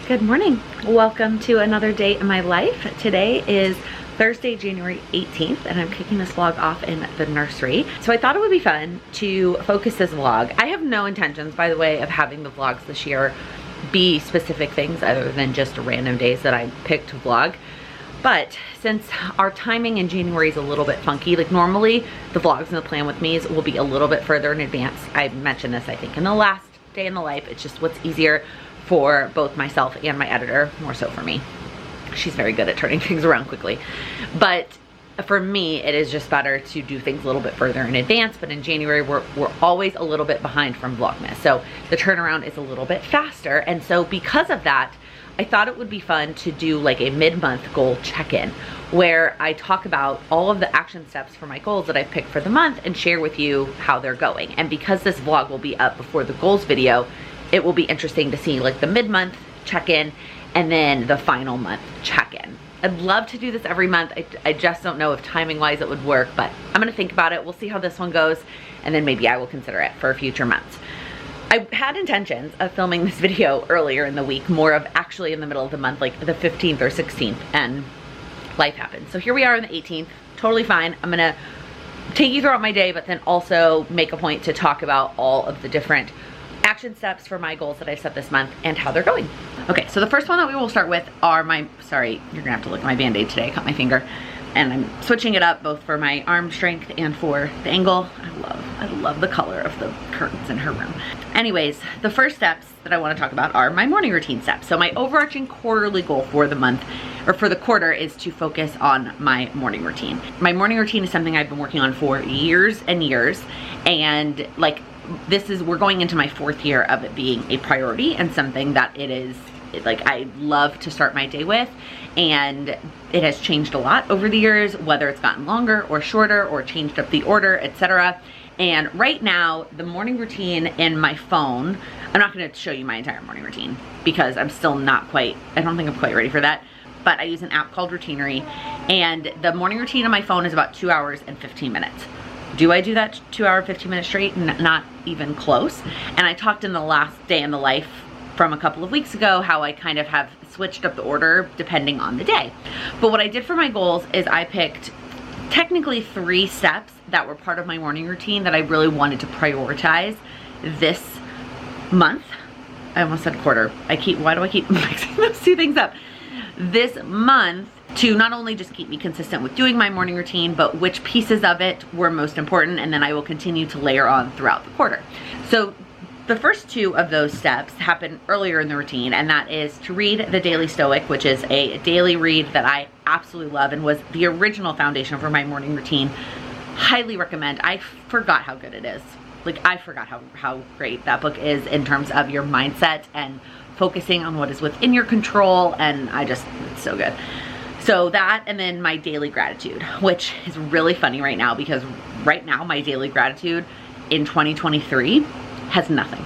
Good morning. Welcome to another day in my life. Today is Thursday, January 18th, and I'm kicking this vlog off in the nursery. So I thought it would be fun to focus this vlog. I have no intentions, by the way, of having the vlogs this year be specific things other than just random days that I picked to vlog. But since our timing in January is a little bit funky, like normally the vlogs and the plan with me's will be a little bit further in advance. I mentioned this, I think, in the last day in the life. It's just what's easier for both myself and my editor, more so for me. She's very good at turning things around quickly. But for me, it is just better to do things a little bit further in advance. But in January, we're always a little bit behind from Vlogmas. So the turnaround is a little bit faster. And so because of that, I thought it would be fun to do like a mid-month goal check-in where I talk about all of the action steps for my goals that I've picked for the month and share with you how they're going. And because this vlog will be up before the goals video, it will be interesting to see like the mid-month check-in and then the final month check-in. I'd love to do this every month. I just don't know if timing-wise it would work, but I'm gonna think about it. We'll see how this one goes, and then maybe I will consider it for future months. I had intentions of filming this video earlier in the week, more of actually in the middle of the month, like the 15th or 16th, and life happened. So here we are on the 18th, totally fine. I'm gonna take you throughout my day, but then also make a point to talk about all of the different action steps for my goals that I set this month and how they're going. Okay, so the first one that we will start with are sorry, you're gonna have to look at my band-aid today. I cut my finger and I'm switching it up both for my arm strength and for the angle. I love the color of the curtains in her room. Anyways, the first steps that I want to talk about are my morning routine steps. So my overarching quarterly goal for the month or for the quarter is to focus on my morning routine. My morning routine is something I've been working on for years and years, and like we're going into my 4th year of it being a priority and something that it is like I love to start my day with, and it has changed a lot over the years, whether it's gotten longer or shorter or changed up the order, etc. And right now, the morning routine in my phone, I'm not gonna show you my entire morning routine because I'm still not quite, I don't think I'm quite ready for that, but I use an app called Routinery, and the morning routine on my phone is about 2 hours and 15 minutes. Do I do that 2 hour, 15 minutes straight? Not even close. And I talked in the last day in the life from a couple of weeks ago how I kind of have switched up the order depending on the day. But what I did for my goals is I picked technically 3 steps that were part of my morning routine that I really wanted to prioritize this month. I almost said quarter. Why do I keep mixing those 2 things up? This month, to not only just keep me consistent with doing my morning routine, but which pieces of it were most important, and then I will continue to layer on throughout the quarter. So the first 2 of those steps happen earlier in the routine, and that is to read the Daily Stoic, which is a daily read that I absolutely love and was the original foundation for my morning routine. Highly recommend. I forgot how good it is. Like, I forgot how great that book is in terms of your mindset and focusing on what is within your control, and it's so good. So that, and then my daily gratitude, which is really funny right now because right now my daily gratitude in 2023 has nothing.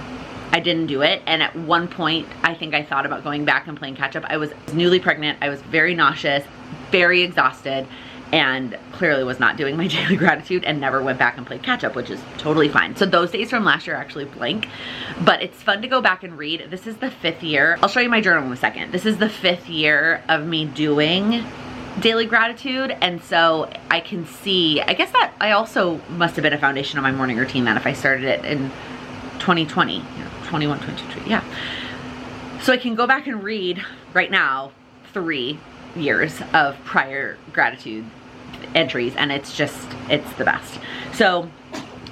I didn't do it, and at one point I think I thought about going back and playing catch up. I was newly pregnant, I was very nauseous, very exhausted, and clearly was not doing my daily gratitude and never went back and played catch up, which is totally fine. So those days from last year are actually blank, but it's fun to go back and read. This is the 5th year. I'll show you my journal in a second. This is the 5th year of me doing daily gratitude, and so I can see, I guess that I also must have been a foundation of my morning routine then if I started it in 2020, 21, 22, yeah. So I can go back and read right now 3 years of prior gratitude entries, and it's the best. So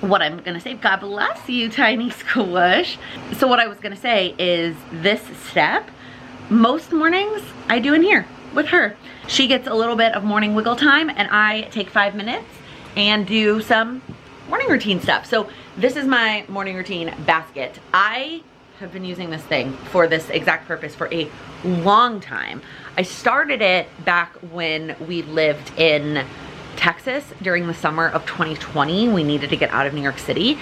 what I'm gonna say, God bless you, tiny squish. So what I was gonna say is this step, most mornings I do in here with her. She gets a little bit of morning wiggle time, and I take 5 minutes and do some morning routine stuff. So this is my morning routine basket. I have been using this thing for this exact purpose for a long time. I started it back when we lived in Texas during the summer of 2020. We needed to get out of New York City,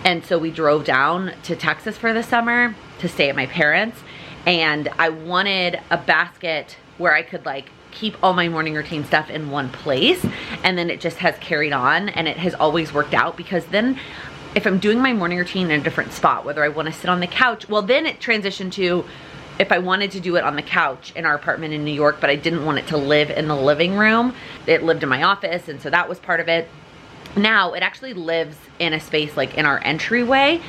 and so we drove down to Texas for the summer to stay at my parents', and I wanted a basket where I could like keep all my morning routine stuff in one place, and then it just has carried on, and it has always worked out because then if I'm doing my morning routine in a different spot, whether I want to sit on the couch, well then it transitioned to if I wanted to do it on the couch in our apartment in New York, but I didn't want it to live in the living room. It lived in my office, and so that was part of it. Now it actually lives in a space like in our entryway,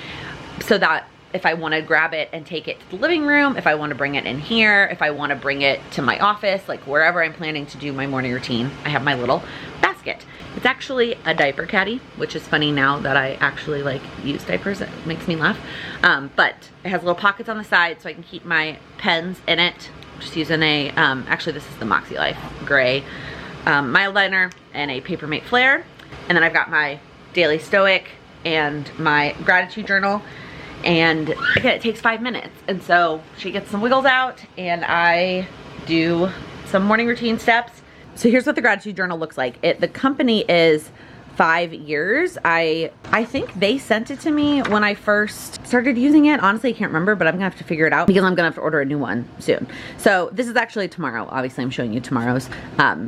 so that if I want to grab it and take it to the living room, if I want to bring it in here, if I want to bring it to my office, like wherever I'm planning to do my morning routine, I have my little basket. It's actually a diaper caddy, which is funny now that I actually like use diapers. It makes me laugh. But it has little pockets on the side so I can keep my pens in it. Just using a, actually this is the Moxie Life gray mild liner and a Papermate Flare. And then I've got my Daily Stoic and my gratitude journal. And again, it takes 5 minutes. And so she gets some wiggles out and I do some morning routine steps. So here's what the gratitude journal looks like. The company is 5 years. I think they sent it to me when I first started using it. Honestly, I can't remember, but I'm gonna have to figure it out because I'm gonna have to order a new one soon. So this is actually tomorrow. Obviously I'm showing you tomorrow's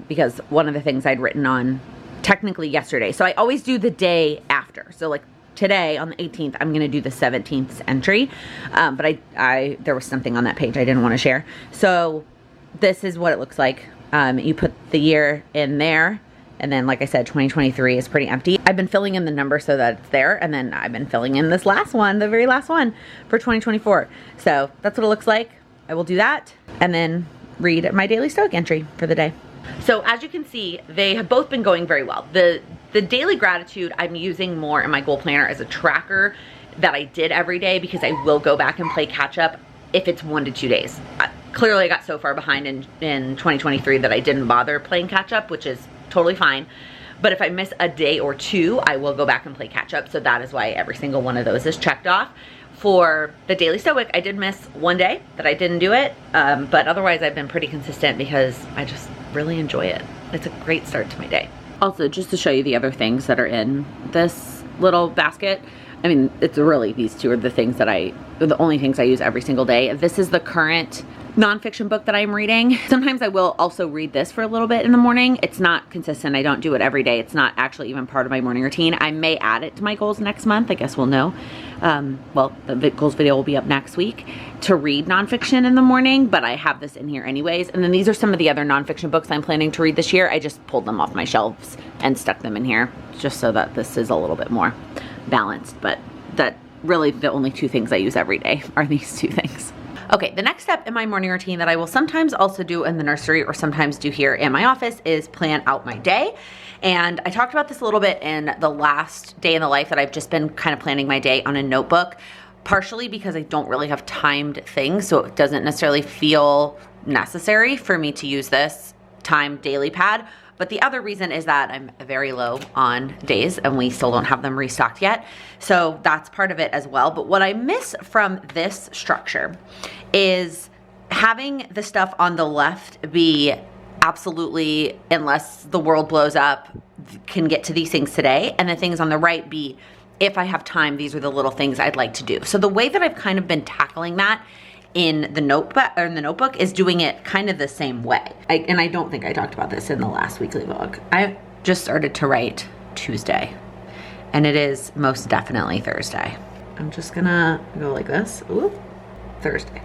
because one of the things I'd written on technically yesterday. So I always do the day after. So like today on the 18th, I'm gonna do the 17th entry. But there was something on that page I didn't wanna share. So this is what it looks like. You put the year in there, and then like I said, 2023 is pretty empty. I've been filling in the number so that it's there, and then I've been filling in this last one, the very last one for 2024. So that's what it looks like. I will do that, and then read my Daily Stoic entry for the day. So as you can see, they have both been going very well. The daily gratitude I'm using more in my goal planner as a tracker that I did every day, because I will go back and play catch up if it's 1 to 2 days. Clearly I got so far behind in 2023 that I didn't bother playing catch up, which is totally fine. But if I miss a day or two, I will go back and play catch up. So that is why every single one of those is checked off. For the Daily Stoic, I did miss 1 day that I didn't do it. But otherwise I've been pretty consistent because I just really enjoy it. It's a great start to my day. Also, just to show you the other things that are in this little basket. I mean, it's really, these two are the things that the only things I use every single day. This is the current nonfiction book that I'm reading. Sometimes I will also read this for a little bit in the morning. It's not consistent. I don't do it every day. It's not actually even part of my morning routine. I may add it to my goals next month. I guess we'll know. Well, the goals video will be up next week to read nonfiction in the morning, but I have this in here anyways. And then these are some of the other nonfiction books I'm planning to read this year. I just pulled them off my shelves and stuck them in here just so that this is a little bit more balanced. But that really the only 2 things I use every day are these 2 things. Okay, the next step in my morning routine that I will sometimes also do in the nursery or sometimes do here in my office is plan out my day. And I talked about this a little bit in the last day in the life that I've just been kind of planning my day on a notebook, partially because I don't really have timed things, so it doesn't necessarily feel necessary for me to use this timed daily pad. But the other reason is that I'm very low on days and we still don't have them restocked yet. So that's part of it as well. But what I miss from this structure is having the stuff on the left be absolutely, unless the world blows up, can get to these things today. And the things on the right be, if I have time, these are the little things I'd like to do. So the way that I've kind of been tackling that in the notebook is doing it kind of the same way. And I don't think I talked about this in the last weekly vlog. I just started to write Tuesday, and it is most definitely Thursday. I'm just gonna go like this. Ooh, Thursday.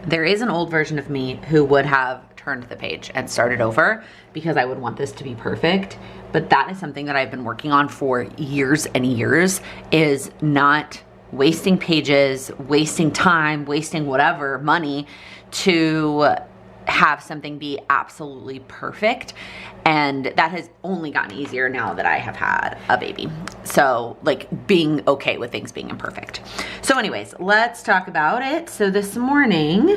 There is an old version of me who would have turned the page and started over because I would want this to be perfect. But that is something that I've been working on for years and years, is not wasting pages, wasting time, wasting whatever, money to have something be absolutely perfect. And that has only gotten easier now that I have had a baby. So like being okay with things being imperfect. So anyways, let's talk about it. So this morning,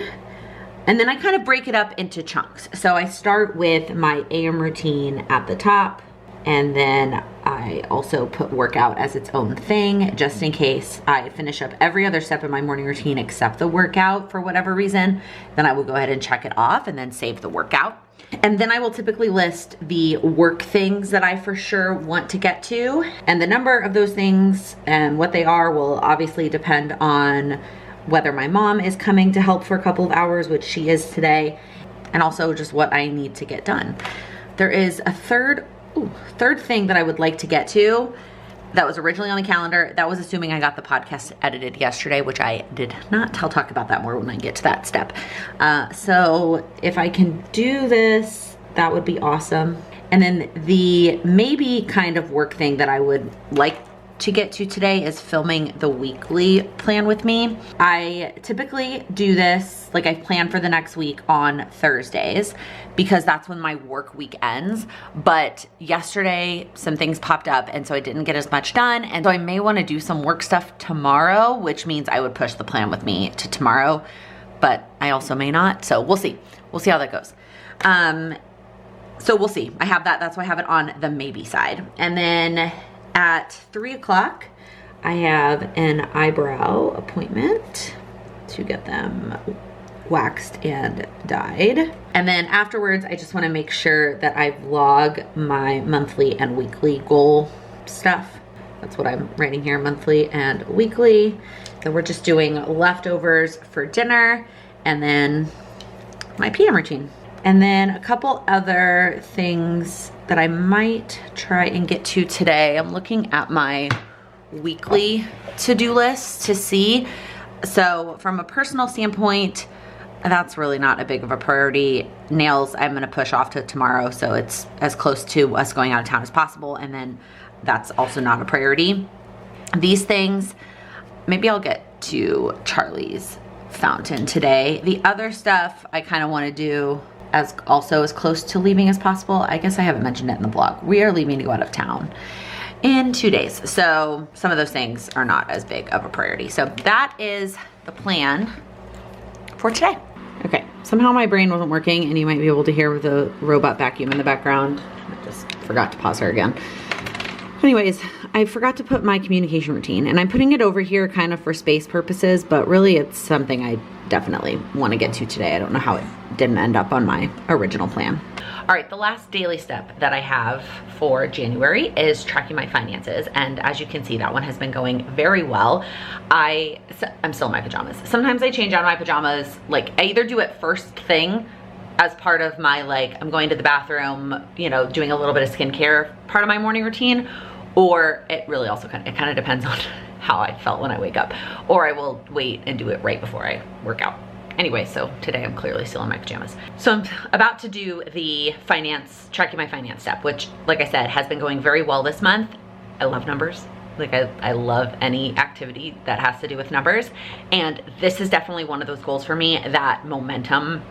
and then I kind of break it up into chunks. So I start with my AM routine at the top, and then I also put workout as its own thing, just in case I finish up every other step in my morning routine except the workout for whatever reason. Then I will go ahead and check it off and then save the workout. And then I will typically list the work things that I for sure want to get to. And the number of those things and what they are will obviously depend on whether my mom is coming to help for a couple of hours, which she is today, and also just what I need to get done. There is a third thing that I would like to get to, that was originally on the calendar. That was assuming I got the podcast edited yesterday, which I did not. I'll talk about that more when I get to that step. So if I can do this, that would be awesome. And then the maybe kind of work thing that I would like to get to today is filming the weekly plan with me. I typically do this, like I plan for the next week on Thursdays because that's when my work week ends. But yesterday some things popped up and so I didn't get as much done. And so I may want to do some work stuff tomorrow, which means I would push the plan with me to tomorrow, but I also may not. So we'll see. We'll see how that goes. So we'll see. I have that. That's why I have it on the maybe side. And then at 3 o'clock, I have an eyebrow appointment to get them waxed and dyed. And then afterwards, I just want to make sure that I vlog my monthly and weekly goal stuff. That's what I'm writing here, monthly and weekly. So we're just doing leftovers for dinner and then my PM routine. And then a couple other things that I might try and get to today. I'm looking at my weekly to-do list to see. So from a personal standpoint, that's really not a big of a priority. Nails, I'm gonna push off to tomorrow, so it's as close to us going out of town as possible, and then that's also not a priority. These things, maybe I'll get to Charlie's fountain today. The other stuff I kind of want to do as close to leaving as possible. I guess I haven't mentioned it in the vlog. We are leaving to go out of town in 2 days. So some of those things are not as big of a priority. So that is the plan for today. Okay, somehow my brain wasn't working and you might be able to hear the robot vacuum in the background. I just forgot to pause her again. Anyways, I forgot to put my communication routine and I'm putting it over here kind of for space purposes, but really it's something I definitely want to get to today. I don't know how it didn't end up on my original plan. All right, the last daily step that I have for January is tracking my finances. And as you can see, that one has been going very well. I'm still in my pajamas. Sometimes I change out of my pajamas. Like I either do it first thing as part of my, like, I'm going to the bathroom, you know, doing a little bit of skincare part of my morning routine, or it really also kind of depends on how I felt when I wake up, or I will wait and do it right before I work out. Anyway, so today I'm clearly still in my pajamas. So I'm about to do the tracking my finance step, which, like I said, has been going very well this month. I love numbers. Like I love any activity that has to do with numbers. And this is definitely one of those goals for me, that momentum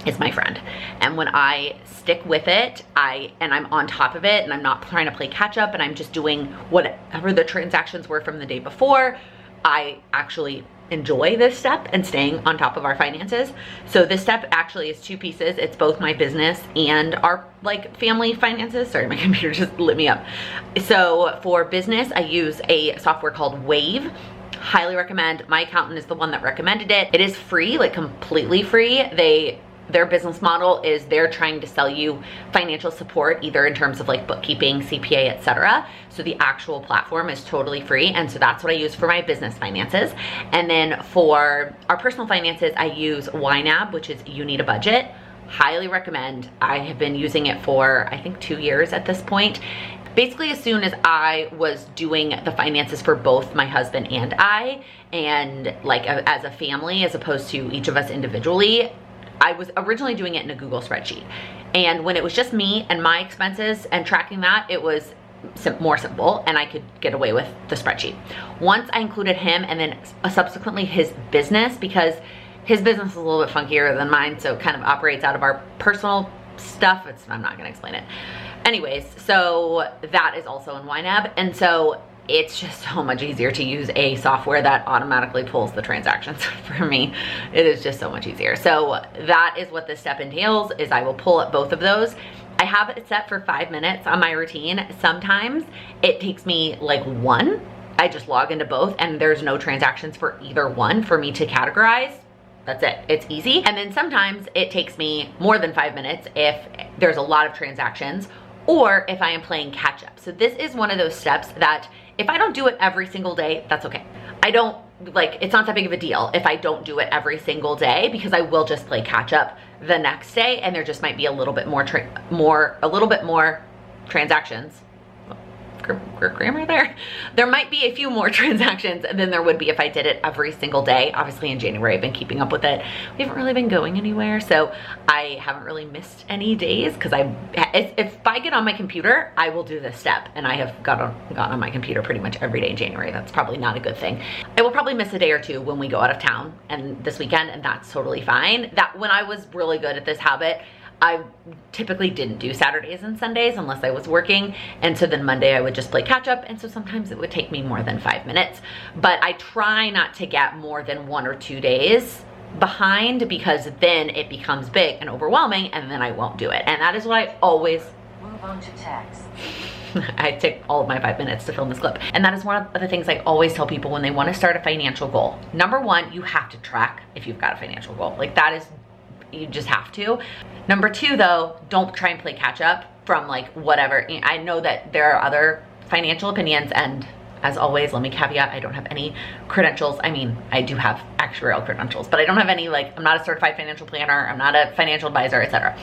is my friend. And when I stick with it, and I'm on top of it and I'm not trying to play catch up and I'm just doing whatever the transactions were from the day before, I actually enjoy this step and staying on top of our finances. So this step actually is 2 pieces. It's both my business and our like family finances. Sorry, my computer just lit me up. So for business, I use a software called Wave. Highly recommend. My accountant is the one that recommended it. It is free, like completely free. Their business model is they're trying to sell you financial support, either in terms of like bookkeeping, CPA, etc. So the actual platform is totally free. And so that's what I use for my business finances. And then for our personal finances, I use YNAB, which is You Need a Budget. Highly recommend. I have been using it for, I think, 2 years at this point. Basically, as soon as I was doing the finances for both my husband and I, and like as a family, as opposed to each of us individually, I was originally doing it in a Google spreadsheet. And when it was just me and my expenses and tracking that, it was more simple and I could get away with the spreadsheet. Once I included him and then subsequently his business, because his business is a little bit funkier than mine, so it kind of operates out of our personal stuff. I'm not gonna explain it. Anyways, so that is also in YNAB. And so it's just so much easier to use a software that automatically pulls the transactions for me. It is just so much easier. So that is what this step entails, is I will pull up both of those. I have it set for 5 minutes on my routine. Sometimes it takes me like 1. I just log into both and there's no transactions for either one for me to categorize. That's it, it's easy. And then sometimes it takes me more than 5 minutes if there's a lot of transactions or if I am playing catch up. So this is one of those steps that if I don't do it every single day, that's okay. It's not that big of a deal if I don't do it every single day, because I will just play catch up the next day and there just might be a little bit more transactions. grammar there. There might be a few more transactions than there would be if I did it every single day. Obviously in January, I've been keeping up with it. We haven't really been going anywhere, so I haven't really missed any days because if I get on my computer, I will do this step, and I have gotten on my computer pretty much every day in January. That's probably not a good thing. I will probably miss a day or two when we go out of town and this weekend, and that's totally fine. That when I was really good at this habit, I typically didn't do Saturdays and Sundays unless I was working, and so then Monday I would just play catch up, and so sometimes it would take me more than 5 minutes, but I try not to get more than 1 or 2 days behind, because then it becomes big and overwhelming, and then I won't do it. And that is what I always move on to text. I take all of my 5 minutes to film this clip. And that is one of the things I always tell people when they want to start a financial goal. Number one, you have to track if you've got a financial goal. Like, that is, you just have to. Number two, though, don't try and play catch up from like whatever. I know that there are other financial opinions, and as always, let me caveat, I don't have any credentials. I mean, I do have actuarial credentials, but I don't have any, like, I'm not a certified financial planner, I'm not a financial advisor, etc.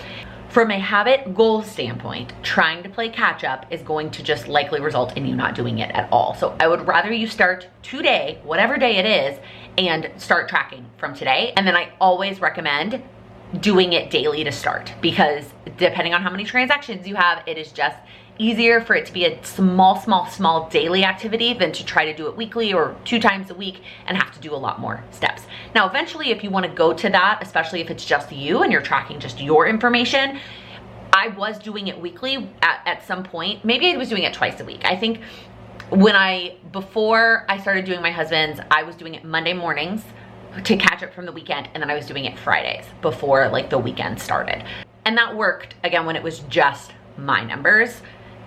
From a habit goal standpoint, trying to play catch up is going to just likely result in you not doing it at all. So I would rather you start today, whatever day it is, and start tracking from today. And then I always recommend doing it daily to start, because depending on how many transactions you have, it is just easier for it to be a small daily activity than to try to do it weekly or 2 times a week and have to do a lot more steps. Now, eventually, if you want to go to that, especially if it's just you and you're tracking just your information, I was doing it weekly at some point. Maybe I was doing it twice a week. I think before I started doing my husband's, I was doing it Monday mornings to catch up from the weekend, and then I was doing it Fridays before like the weekend started. And that worked, again, when it was just my numbers.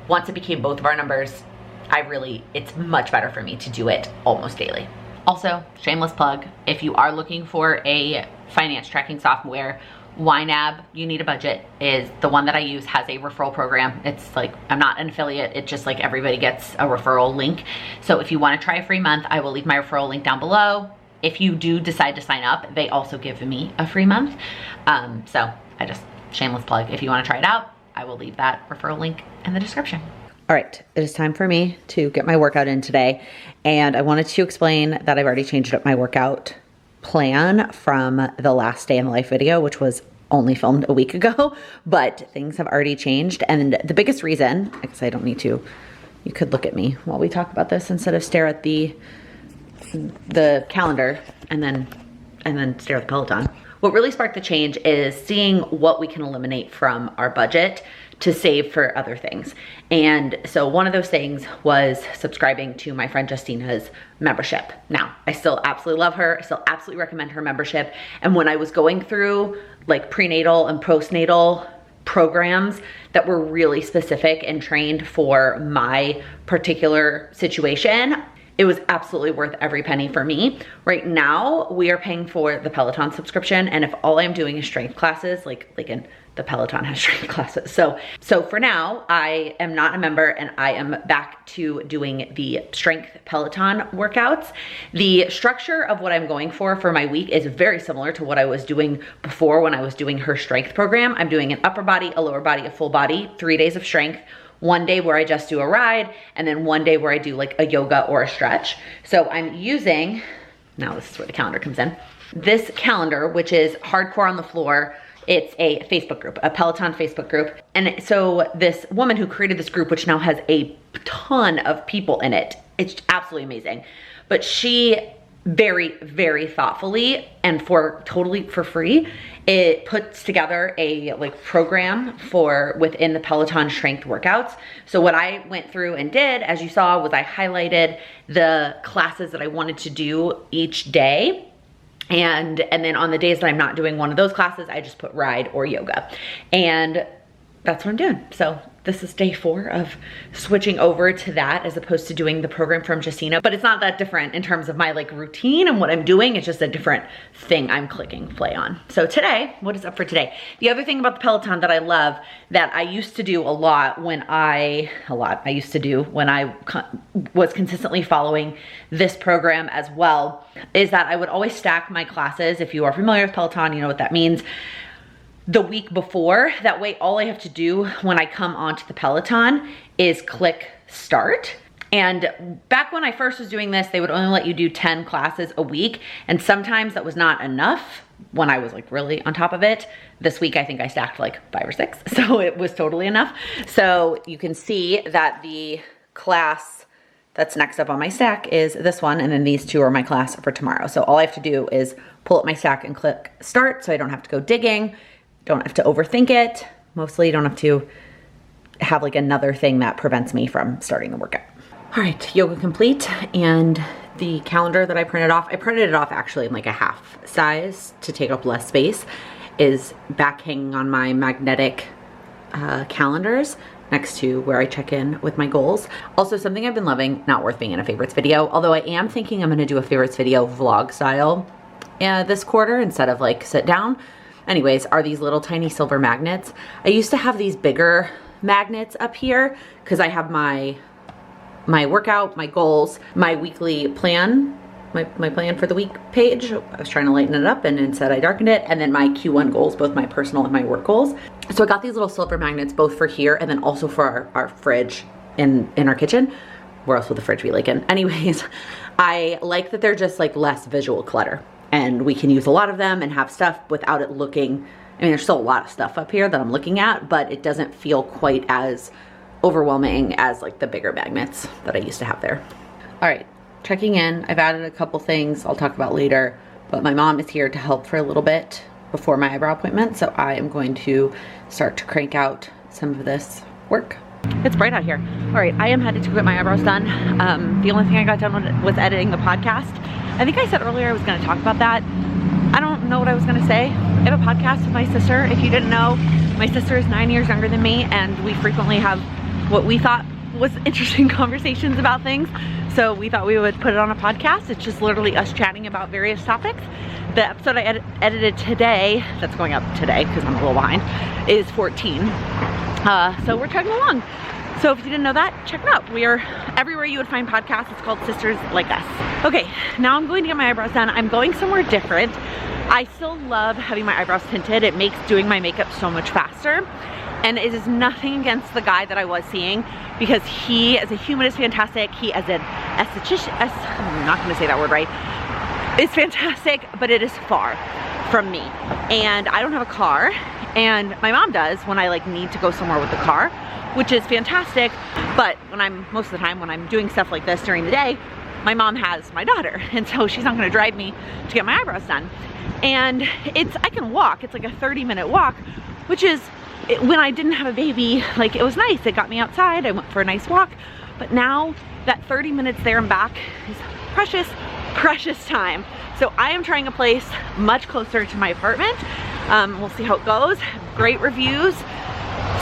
Once it became both of our numbers, it's much better for me to do it almost daily. Also, shameless plug, if you are looking for a finance tracking software, YNAB, You Need a Budget, is the one that I use, has a referral program. It's like, I'm not an affiliate, it's just like everybody gets a referral link. So if you want to try a free month, I will leave my referral link down below. If you do decide to sign up, they also give me a free month. So shameless plug, if you want to try it out, I will leave that referral link in the description. All right, it is time for me to get my workout in today. And I wanted to explain that I've already changed up my workout plan from the last day in the life video, which was only filmed a week ago, but things have already changed. And the biggest reason, I guess I don't need to, you could look at me while we talk about this instead of stare at the calendar and then stare at the Peloton. What really sparked the change is seeing what we can eliminate from our budget to save for other things. And so one of those things was subscribing to my friend Justina's membership. Now, I still absolutely love her. I still absolutely recommend her membership. And when I was going through like prenatal and postnatal programs that were really specific and trained for my particular situation, it was absolutely worth every penny for me. Right now, we are paying for the Peloton subscription, and if all I'm doing is strength classes, like the Peloton has strength classes. So for now, I am not a member, and I am back to doing the strength Peloton workouts. The structure of what I'm going for my week is very similar to what I was doing before when I was doing her strength program. I'm doing an upper body, a lower body, a full body, 3 days of strength, 1 day where I just do a ride, and then 1 day where I do like a yoga or a stretch. So I'm using, now this is where the calendar comes in, this calendar, which is Hardcore on the Floor. It's a Facebook group, a Peloton Facebook group. And so this woman who created this group, which now has a ton of people in it, it's absolutely amazing. But she very, very thoughtfully and totally for free, it puts together a like program for within the Peloton strength workouts. So what I went through and did, as you saw, was I highlighted the classes that I wanted to do each day. And then on the days that I'm not doing one of those classes, I just put ride or yoga. And that's what I'm doing. So this is day 4 of switching over to that as opposed to doing the program from Justina. But it's not that different in terms of my like routine and what I'm doing. It's just a different thing I'm clicking play on. So today, what is up for today? The other thing about the Peloton that I love, that I used to do a lot when I was consistently following this program as well, is that I would always stack my classes. If you are familiar with Peloton, you know what that means. The week before, that way all I have to do when I come onto the Peloton is click start. And back when I first was doing this, they would only let you do 10 classes a week. And sometimes that was not enough when I was like really on top of it. This week, I think I stacked like 5 or 6. So it was totally enough. So you can see that the class that's next up on my stack is this one. And then these 2 are my class for tomorrow. So all I have to do is pull up my stack and click start. So I don't have to go digging. Don't have to overthink it. Mostly don't have to have like another thing that prevents me from starting the workout. All right, yoga complete, and the calendar that I printed off, I printed it off actually in like a half size to take up less space, is back hanging on my magnetic calendars next to where I check in with my goals. Also, something I've been loving, not worth being in a favorites video, although I am thinking I'm gonna do a favorites video vlog style this quarter instead of like sit down. Anyways, are these little tiny silver magnets. I used to have these bigger magnets up here because I have my workout, my goals, my weekly plan, my plan for the week page. I was trying to lighten it up and instead I darkened it. And then my Q1 goals, both my personal and my work goals. So I got these little silver magnets both for here and then also for our fridge in our kitchen. Where else would the fridge be, Laken? Anyways, I like that they're just like less visual clutter and we can use a lot of them and have stuff without it looking, I mean, there's still a lot of stuff up here that I'm looking at, but it doesn't feel quite as overwhelming as like the bigger magnets that I used to have there. All right, checking in. I've added a couple things I'll talk about later, but my mom is here to help for a little bit before my eyebrow appointment, so I am going to start to crank out some of this work. It's bright out here. All right, I am headed to get my eyebrows done. The only thing I got done was editing the podcast. I think I said earlier I was gonna talk about that. I don't know what I was gonna say. I have a podcast with my sister. If you didn't know, my sister is 9 years younger than me and we frequently have what we thought was interesting conversations about things. So we thought we would put it on a podcast. It's just literally us chatting about various topics. The episode I edited today, that's going up today because I'm a little behind, is 14. So we're chugging along. So if you didn't know that, check it out. We are everywhere you would find podcasts. It's called Sisters Like Us. Okay, now I'm going to get my eyebrows done. I'm going somewhere different. I still love having my eyebrows tinted. It makes doing my makeup so much faster. And it is nothing against the guy that I was seeing because he as a human is fantastic. He as an esthetician, I'm not gonna say that word right, is fantastic, but it is far from me. And I don't have a car and my mom does when I like need to go somewhere with the car, which is fantastic. But when most of the time when I'm doing stuff like this during the day, my mom has my daughter. And so she's not gonna drive me to get my eyebrows done. And I can walk, it's like a 30-minute walk, which is, when I didn't have a baby, like it was nice. It got me outside, I went for a nice walk. But now that 30 minutes there and back is precious, precious time. So I am trying a place much closer to my apartment. We'll see how it goes. Great reviews.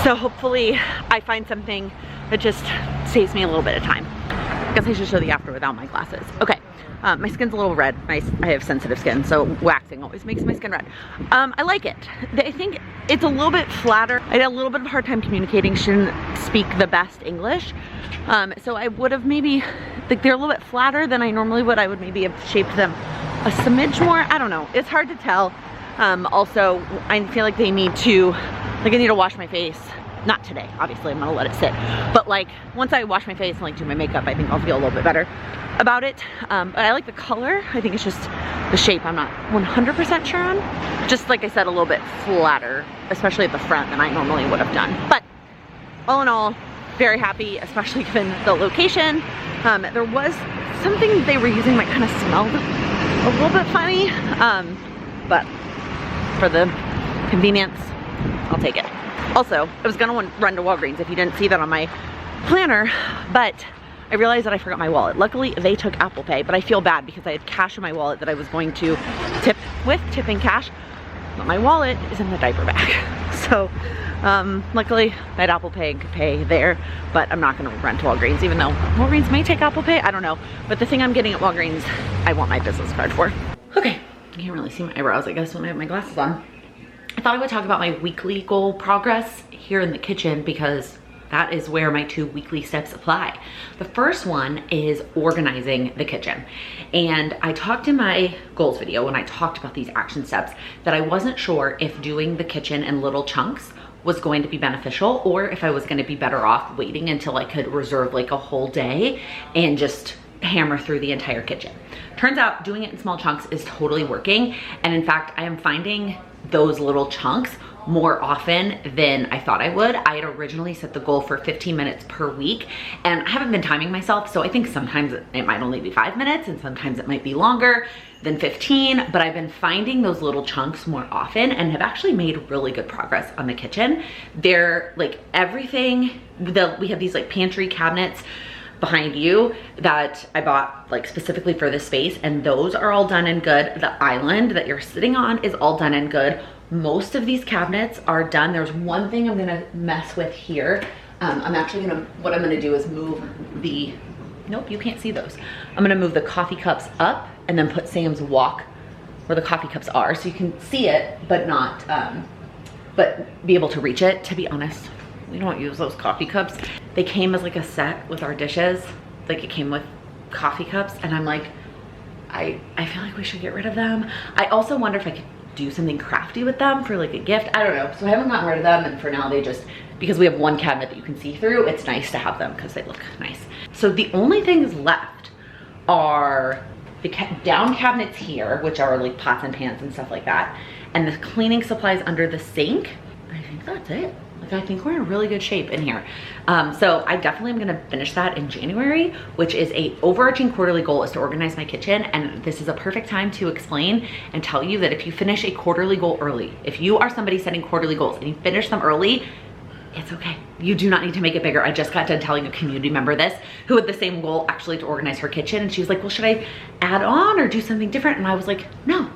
So hopefully I find something that just saves me a little bit of time. I guess I should show the after without my glasses. Okay. My skin's a little red. I have sensitive skin, so waxing always makes my skin red. I like it. I think it's a little bit flatter. I had a little bit of a hard time communicating. She didn't speak the best English. So I would have maybe, like they're a little bit flatter than I normally would. I would maybe have shaped them a smidge more. I don't know. It's hard to tell. Also, I feel like I need to wash my face. Not today, obviously, I'm gonna let it sit. But like, once I wash my face and like do my makeup, I think I'll feel a little bit better about it. But I like the color. I think it's just the shape I'm not 100% sure on. Just like I said, a little bit flatter, especially at the front than I normally would have done. But all in all, very happy, especially given the location. There was something they were using that kind of smelled a little bit funny. But for the convenience, I'll take it. Also, I was gonna run to Walgreens if you didn't see that on my planner, but I realized that I forgot my wallet. Luckily, they took Apple Pay, but I feel bad because I had cash in my wallet that I was going to tip with, tipping cash, but my wallet is in the diaper bag. So, luckily, I had Apple Pay and could pay there, but I'm not gonna run to Walgreens, even though Walgreens may take Apple Pay, I don't know. But the thing I'm getting at Walgreens, I want my business card for. Okay, you can't really see my eyebrows, I guess, when I have my glasses on. I thought I would talk about my weekly goal progress here in the kitchen because that is where my 2 weekly steps apply. The first one is organizing the kitchen. And I talked in my goals video when I talked about these action steps that I wasn't sure if doing the kitchen in little chunks was going to be beneficial or if I was going to be better off waiting until I could reserve like a whole day and just hammer through the entire kitchen. Turns out doing it in small chunks is totally working. And in fact, I am finding those little chunks more often than I thought I would. I had originally set the goal for 15 minutes per week, and I haven't been timing myself, so I think sometimes it might only be 5 minutes and sometimes it might be longer than 15, but I've been finding those little chunks more often and have actually made really good progress on the kitchen. They're like everything, we have these like pantry cabinets behind you that I bought like specifically for this space, and those are all done and good. The island that you're sitting on is all done and good. Most of these cabinets are done. There's one thing I'm gonna mess with here. What I'm gonna do is move the, nope, you can't see those. I'm gonna move the coffee cups up and then put Sam's wok where the coffee cups are so you can see it, but not, but be able to reach it. To be honest, we don't use those coffee cups. They came as like a set with our dishes. Like it came with coffee cups, and I'm like, I feel like we should get rid of them. I also wonder if I could do something crafty with them for like a gift. I don't know. So I haven't gotten rid of them, and for now they just, because we have one cabinet that you can see through, it's nice to have them because they look nice. So the only things left are the down cabinets here, which are like pots and pans and stuff like that, and the cleaning supplies under the sink. I think that's it. Like I think we're in really good shape in here. So I definitely am gonna finish that in January, which is a overarching quarterly goal, is to organize my kitchen. And this is a perfect time to explain and tell you that if you finish a quarterly goal early, if you are somebody setting quarterly goals and you finish them early, it's okay. You do not need to make it bigger. I just got done telling a community member this who had the same goal actually to organize her kitchen. And she was like, well, should I add on or do something different? And I was like, no.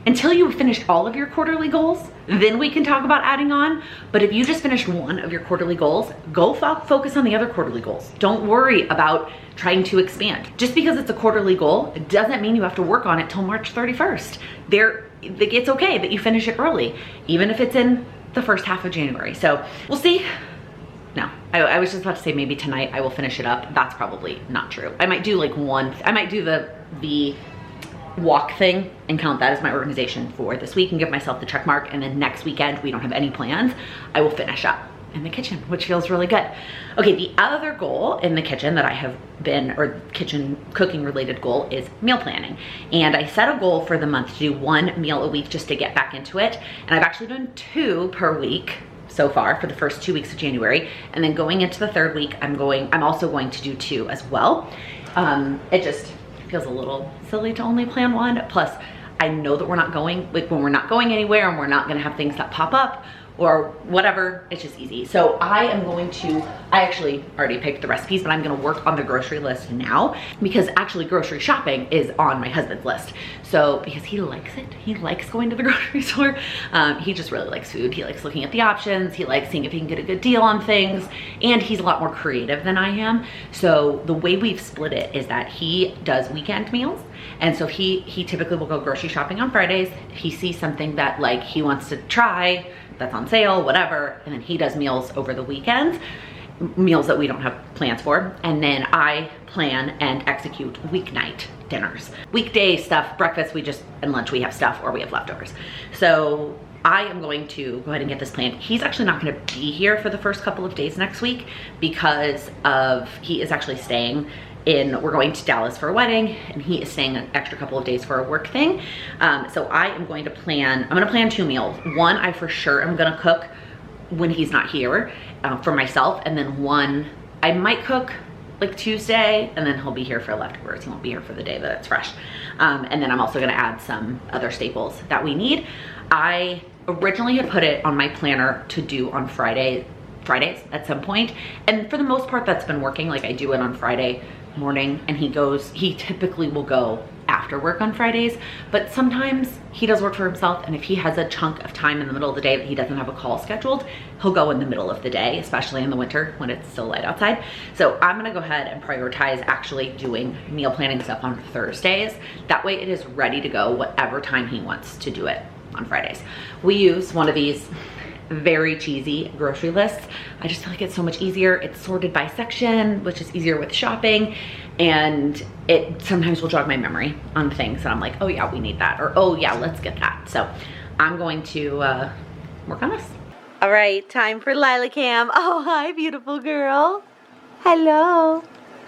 Until you finished all of your quarterly goals, then we can talk about adding on. But if you just finished one of your quarterly goals, go focus on the other quarterly goals. Don't worry about trying to expand. Just because it's a quarterly goal, it doesn't mean you have to work on it till March 31st. It's okay that you finish it early, even if it's in the first half of January. So we'll see. No, I was just about to say maybe tonight I will finish it up. That's probably not true. I might do like I might do the walk thing and count that as my organization for this week and give myself the check mark, and then next weekend we don't have any plans, I will finish up in the kitchen, which feels really good. Okay, the other goal in the kitchen that I have been, or kitchen cooking related goal, is meal planning. And I set a goal for the month to do 1 meal a week just to get back into it, and I've actually done 2 per week so far for the first 2 weeks of January, and then going into the 3rd week I'm also going to do 2 as well. It just feels a little silly to only plan 1. Plus, I know that we're not going, like when we're not going anywhere and we're not gonna have things that pop up or whatever, it's just easy. So I actually already picked the recipes, but I'm gonna work on the grocery list now, because actually grocery shopping is on my husband's list. So, because he likes it, he likes going to the grocery store. He just really likes food. He likes looking at the options. He likes seeing if he can get a good deal on things. And he's a lot more creative than I am. So the way we've split it is that he does weekend meals. And so he typically will go grocery shopping on Fridays. He sees something that like he wants to try, that's on sale, whatever, and then he does meals over the weekends, meals that we don't have plans for, and then I plan and execute weeknight dinners. Weekday stuff, breakfast, and lunch we have stuff, or we have leftovers. So I am going to go ahead and get this planned. He's actually not gonna be here for the first couple of days next week because he is actually staying we're going to Dallas for a wedding, and he is staying an extra couple of days for a work thing. So I'm gonna plan 2 meals. One, I for sure am gonna cook when he's not here for myself, and then one, I might cook like Tuesday, and then he'll be here for leftovers. He won't be here for the day that it's fresh. And then I'm also gonna add some other staples that we need. I originally had put it on my planner to do on Fridays at some point, and for the most part that's been working. Like I do it on Friday morning, and he typically will go after work on Fridays, but sometimes he does work for himself, and if he has a chunk of time in the middle of the day that he doesn't have a call scheduled, he'll go in the middle of the day, especially in the winter when it's still light outside. So I'm gonna go ahead and prioritize actually doing meal planning stuff on Thursdays. That way it is ready to go whatever time he wants to do it on Fridays. We use one of these very cheesy grocery lists. I just feel like it's so much easier. It's sorted by section, which is easier with shopping, and it sometimes will jog my memory on things that I'm like, oh yeah, we need that, or oh yeah, let's get that. So I'm going to work on this. All right, time for Laken. Oh, hi, beautiful girl. Hello.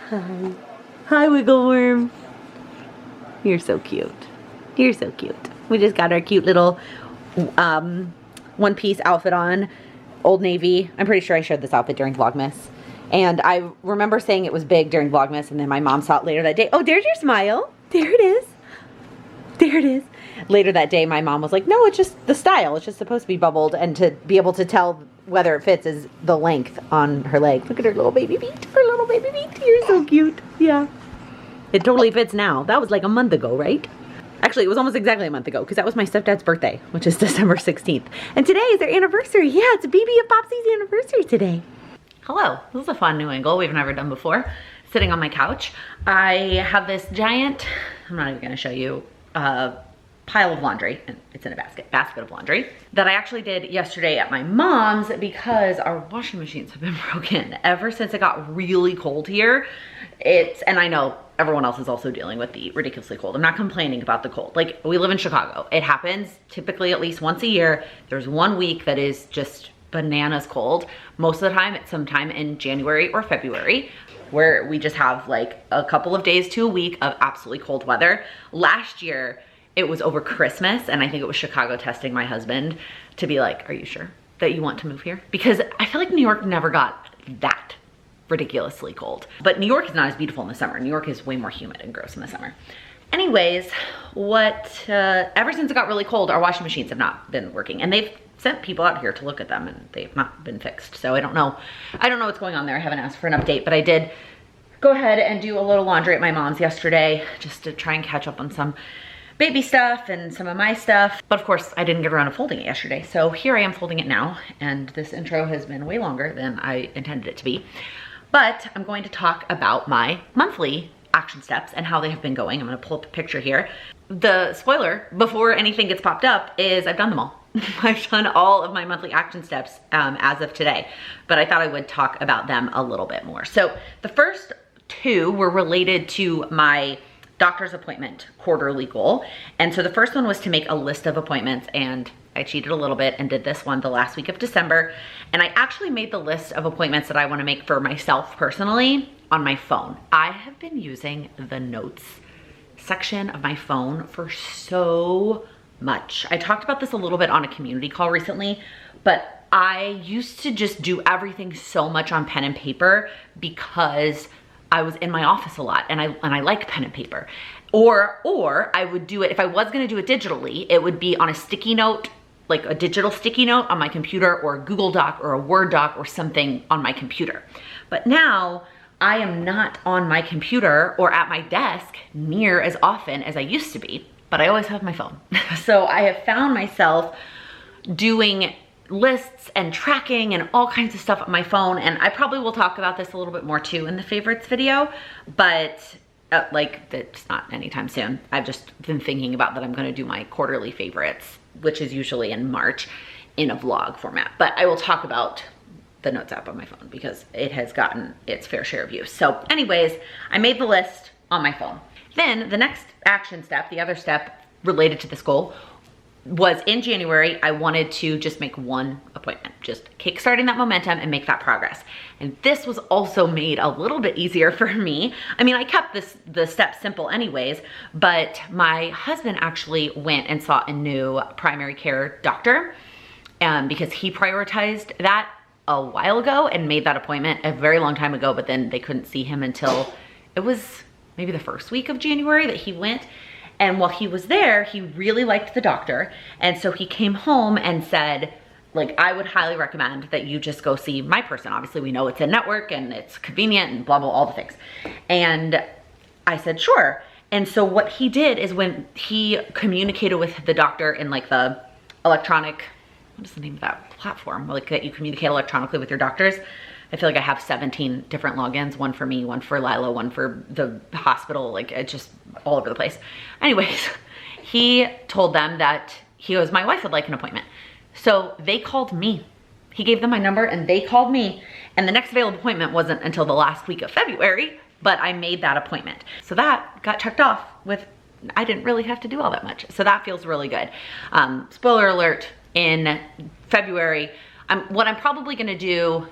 Hi. Hi, wiggle worm. You're so cute. You're so cute. We just got our cute little one-piece outfit on. Old Navy. I'm pretty sure I showed this outfit during Vlogmas. And I remember saying it was big during Vlogmas, and then my mom saw it later that day. Oh, there's your smile. There it is. There it is. Later that day, my mom was like, no, it's just the style. It's just supposed to be bubbled, and to be able to tell whether it fits is the length on her leg. Look at her little baby feet. Her little baby feet. You're so cute. Yeah. It totally fits now. That was like a month ago, right? Actually, it was almost exactly a month ago, because that was my stepdad's birthday, which is December 16th. And today is their anniversary. Yeah, it's BB and Popsy's anniversary today. Hello. This is a fun new angle we've never done before. Sitting on my couch. I have this giant, I'm not even going to show you, pile of laundry, and it's in a basket of laundry, that I actually did yesterday at my mom's because our washing machines have been broken ever since it got really cold here. And I know everyone else is also dealing with the ridiculously cold. I'm not complaining about the cold. Like, we live in Chicago. It happens typically at least once a year. There's 1 week that is just bananas cold. Most of the time, it's sometime in January or February, where we just have like a couple of days to a week of absolutely cold weather. Last year, it was over Christmas, and I think it was Chicago testing my husband to be like, are you sure that you want to move here? Because I feel like New York never got that ridiculously cold. But New York is not as beautiful in the summer. New York is way more humid and gross in the summer. Anyways, ever since it got really cold, our washing machines have not been working, and they've sent people out here to look at them, and they've not been fixed. So I don't know what's going on there. I haven't asked for an update, but I did go ahead and do a little laundry at my mom's yesterday just to try and catch up on some baby stuff and some of my stuff. But of course, I didn't get around to folding it yesterday. So here I am folding it now, and this intro has been way longer than I intended it to be. But I'm going to talk about my monthly action steps and how they have been going. I'm gonna pull up a picture here. The spoiler, before anything gets popped up, is I've done them all. I've done all of my monthly action steps as of today, but I thought I would talk about them a little bit more. So the first 2 were related to my doctor's appointment quarterly goal. And so the first one was to make a list of appointments, and I cheated a little bit and did this one the last week of December. And I actually made the list of appointments that I want to make for myself personally on my phone. I have been using the notes section of my phone for so much. I talked about this a little bit on a community call recently, but I used to just do everything so much on pen and paper because I was in my office a lot, and I like pen and paper. Or I would do it, if I was gonna do it digitally, it would be on a sticky note, like a digital sticky note on my computer, or a Google Doc or a Word doc or something on my computer. But now I am not on my computer or at my desk near as often as I used to be, but I always have my phone. So I have found myself doing lists and tracking and all kinds of stuff on my phone, and I probably will talk about this a little bit more too in the favorites video, but like, it's not anytime soon. I've just been thinking about that I'm gonna do my quarterly favorites, which is usually in March, in a vlog format. But I will talk about the notes app on my phone because it has gotten its fair share of use. So anyways, I made the list on my phone. Then the next action step, the other step related to this goal, was in January. I wanted to just make 1 appointment, just kickstarting that momentum and make that progress. And this was also made a little bit easier for me. I mean, I kept the steps simple anyways, but my husband actually went and saw a new primary care doctor because he prioritized that a while ago and made that appointment a very long time ago, but then they couldn't see him until it was maybe the first week of January that he went. And while he was there, he really liked the doctor. And so he came home and said, like, I would highly recommend that you just go see my person. Obviously, we know it's a network and it's convenient and blah, blah, all the things. And I said, sure. And so what he did is when he communicated with the doctor in like the electronic, what is the name of that platform? Like that you communicate electronically with your doctors. I feel like I have 17 different logins, one for me, one for Lila, one for the hospital, like it's just all over the place. Anyways, he told them that my wife would like an appointment. So they called me. He gave them my number and they called me, and the next available appointment wasn't until the last week of February, but I made that appointment. So that got checked off with, I didn't really have to do all that much. So that feels really good. Spoiler alert, in February, what I'm probably gonna do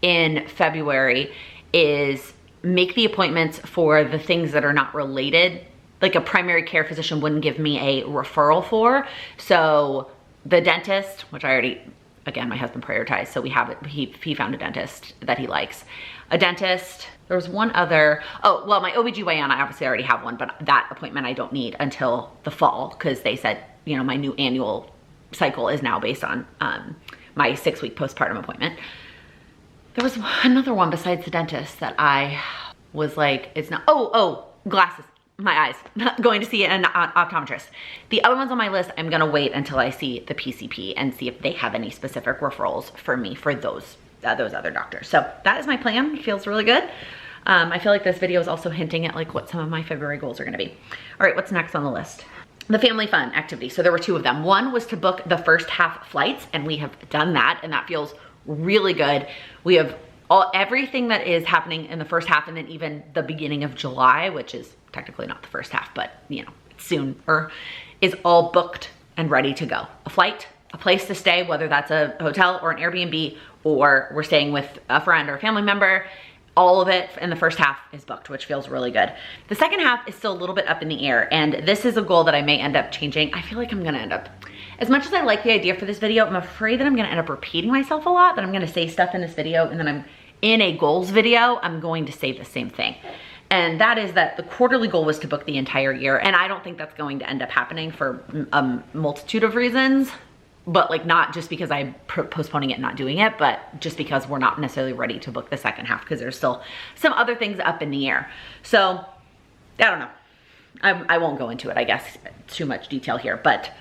in February is make the appointments for the things that are not related, like a primary care physician wouldn't give me a referral for. So the dentist, which I already, again, my husband prioritized, so we have it, he found a dentist that he likes. A dentist, there was one other, oh, well, my OBGYN, I obviously already have one, but that appointment I don't need until the fall, because they said, you know, my new annual cycle is now based on my 6-week postpartum appointment. There was another one besides the dentist that I was like, it's not, oh, glasses, my eyes, going to see an optometrist. The other ones on my list, I'm gonna wait until I see the PCP and see if they have any specific referrals for me for those other doctors. So that is my plan. It feels really good. I feel like this video is also hinting at like what some of my February goals are gonna be. All right, what's next on the list? The family fun activity. So there were 2 of them. One was to book the first half flights, and we have done that, and that feels really good. We have everything that is happening in the first half, and then even the beginning of July, which is technically not the first half, but you know, soon, is all booked and ready to go. A flight, a place to stay, whether that's a hotel or an Airbnb, or we're staying with a friend or a family member, all of it in the first half is booked, which feels really good. The second half is still a little bit up in the air, and this is a goal that I may end up changing. I feel like I'm gonna end up, as much as I like the idea for this video, I'm afraid that I'm gonna end up repeating myself a lot, that I'm gonna say stuff in this video, and then I'm in a goals video, I'm going to say the same thing. And that is that the quarterly goal was to book the entire year, and I don't think that's going to end up happening for a multitude of reasons, but like not just because I'm postponing it and not doing it, but just because we're not necessarily ready to book the second half because there's still some other things up in the air. So I don't know. I won't go into it, I guess, too much detail here, but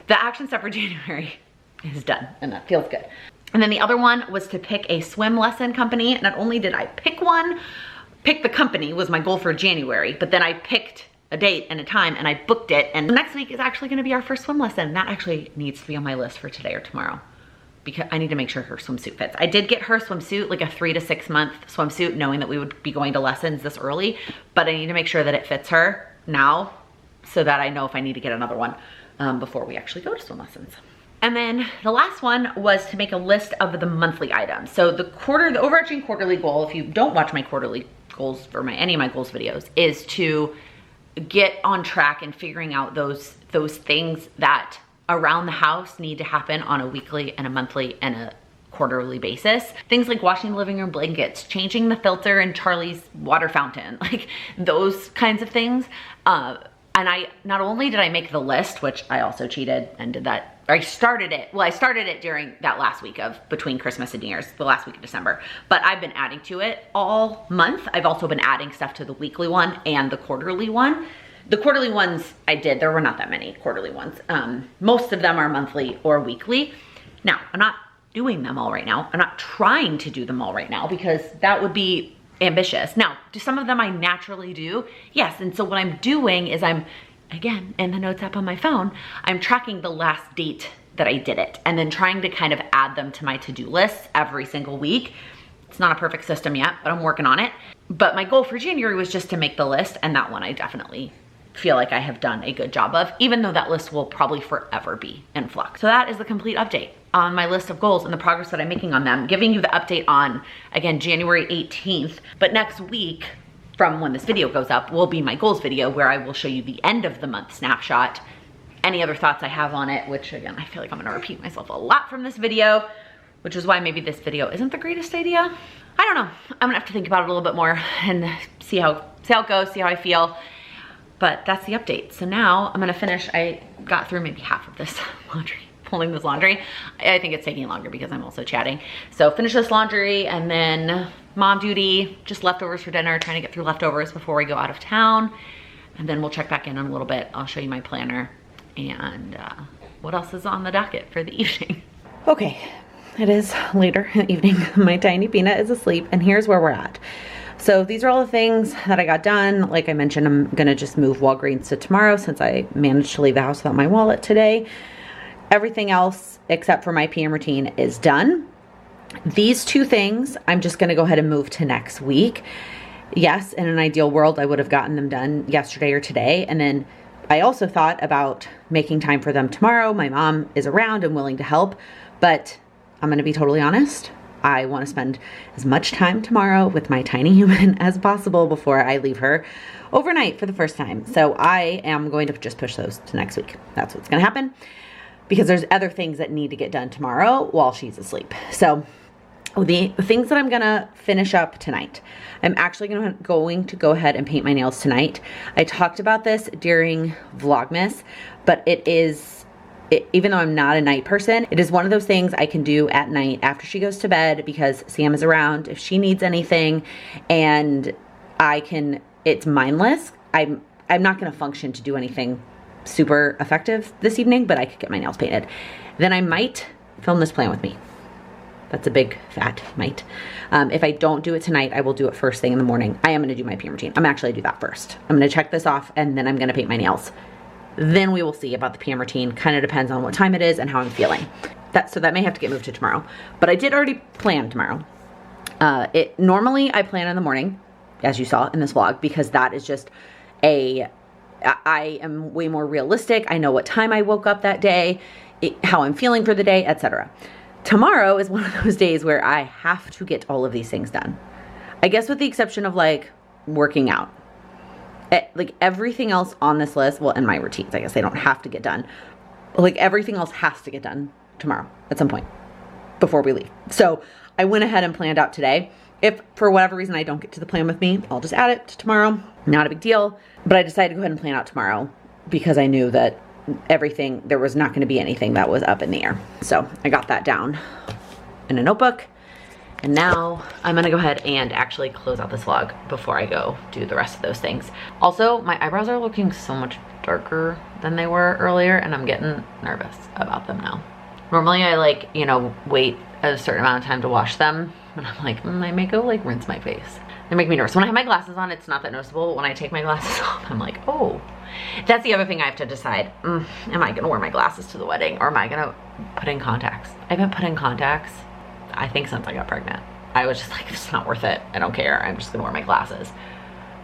the action step for January is done, and that feels good. And then the other one was to pick a swim lesson company. Not only did I pick the company was my goal for January, but then I picked a date and a time and I booked it. And next week is actually gonna be our first swim lesson. That actually needs to be on my list for today or tomorrow, because I need to make sure her swimsuit fits. I did get her swimsuit, like a 3 to 6 month swimsuit, knowing that we would be going to lessons this early, but I need to make sure that it fits her now so that I know if I need to get another one before we actually go to swim lessons. And then the last one was to make a list of the monthly items. So the overarching quarterly goal, if you don't watch my quarterly goals or any of my goals videos, is to get on track and figuring out those things that around the house need to happen on a weekly and a monthly and a quarterly basis. Things like washing the living room blankets, changing the filter in Charlie's water fountain, like those kinds of things. And not only did I make the list, which I also cheated and did that. I started it during that last week of between Christmas and New Year's, the last week of December, but I've been adding to it all month. I've also been adding stuff to the weekly one and the quarterly one. The quarterly ones I did, there were not that many quarterly ones. Most of them are monthly or weekly. Now, I'm not doing them all right now. I'm not trying to do them all right now because that would be ambitious. Now, do some of them I naturally do? Yes, and so what I'm doing is again, in the notes app on my phone, I'm tracking the last date that I did it and then trying to kind of add them to my to-do list every single week. It's not a perfect system yet, but I'm working on it. But my goal for January was just to make the list, and that one I definitely feel like I have done a good job of, even though that list will probably forever be in flux. So that is the complete update on my list of goals and the progress that I'm making on them, giving you the update on, again, January 18th. But next week, from when this video goes up, will be my goals video where I will show you the end of the month snapshot, any other thoughts I have on it, which again, I feel like I'm gonna repeat myself a lot from this video, which is why maybe this video isn't the greatest idea. I don't know, I'm gonna have to think about it a little bit more and see how it goes, see how I feel, but that's the update. So now I'm gonna finish, I got through maybe half of this laundry, pulling this laundry. I think it's taking longer because I'm also chatting. So finish this laundry and then mom duty, just leftovers for dinner, trying to get through leftovers before we go out of town. And then we'll check back in a little bit. I'll show you my planner and what else is on the docket for the evening. Okay, it is later in the evening. My tiny peanut is asleep and here's where we're at. So these are all the things that I got done. Like I mentioned, I'm gonna just move Walgreens to tomorrow since I managed to leave the house without my wallet today. Everything else except for my PM routine is done. These 2 things, I'm just gonna go ahead and move to next week. Yes, in an ideal world, I would have gotten them done yesterday or today. And then I also thought about making time for them tomorrow. My mom is around and willing to help, but I'm gonna be totally honest. I want to spend as much time tomorrow with my tiny human as possible before I leave her overnight for the first time. So I am going to just push those to next week. That's what's going to happen because there's other things that need to get done tomorrow while she's asleep. So the things that I'm going to finish up tonight, I'm actually going to go ahead and paint my nails tonight. I talked about this during Vlogmas, but even though I'm not a night person, it is one of those things I can do at night after she goes to bed because Sam is around if she needs anything, and it's mindless. I'm not gonna function to do anything super effective this evening, but I could get my nails painted. Then I might film this plan with me. That's a big fat might. If I don't do it tonight, I will do it first thing in the morning. I am gonna do my PM routine. I'm actually gonna do that first. I'm gonna check this off and then I'm gonna paint my nails. Then we will see about the PM routine. Kind of depends on what time it is and how I'm feeling. So that may have to get moved to tomorrow. But I did already plan tomorrow. Normally I plan in the morning, as you saw in this vlog, because that is just I am way more realistic. I know what time I woke up that day, how I'm feeling for the day, etc. Tomorrow is one of those days where I have to get all of these things done. I guess with the exception of like working out. Like everything else on this list, well, and my routines, I guess they don't have to get done. Like everything else has to get done tomorrow at some point before we leave. So I went ahead and planned out today. If for whatever reason I don't get to the plan with me, I'll just add it to tomorrow. Not a big deal. But I decided to go ahead and plan out tomorrow because I knew that there was not going to be anything that was up in the air. So I got that down in a notebook. And now I'm gonna go ahead and actually close out this vlog before I go do the rest of those things. Also, my eyebrows are looking so much darker than they were earlier and I'm getting nervous about them now. Normally I like, wait a certain amount of time to wash them. And I'm like, I may go like rinse my face. They make me nervous. When I have my glasses on, it's not that noticeable. But when I take my glasses off, I'm like, oh. That's the other thing I have to decide. Am I gonna wear my glasses to the wedding or am I gonna put in contacts? I haven't put in contacts I think since I got pregnant. I was just like, it's not worth it. I don't care. I'm just gonna wear my glasses.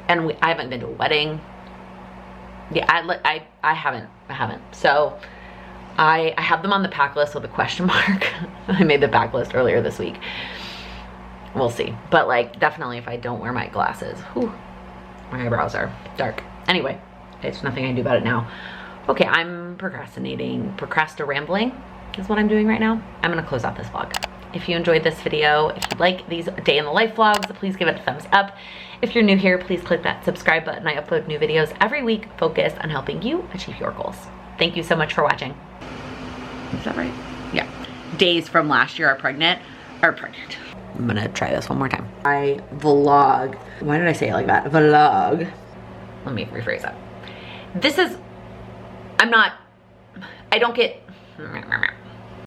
And I haven't been to a wedding. Yeah, I haven't. So I have them on the pack list with a question mark. I made the pack list earlier this week. We'll see. But like, definitely if I don't wear my glasses, whew, my eyebrows are dark. Anyway, there's nothing I can do about it now. Okay, I'm procrastinating. Procrasti-rambling is what I'm doing right now. I'm gonna close out this vlog. If you enjoyed this video, if you like these day in the life vlogs, please give it a thumbs up. If you're new here, please click that subscribe button. I upload new videos every week focused on helping you achieve your goals. Thank you so much for watching. Is that right? Yeah. Days from last year are pregnant. I'm gonna try this one more time. I vlog. Why did I say it like that? Vlog. Let me rephrase that. I don't get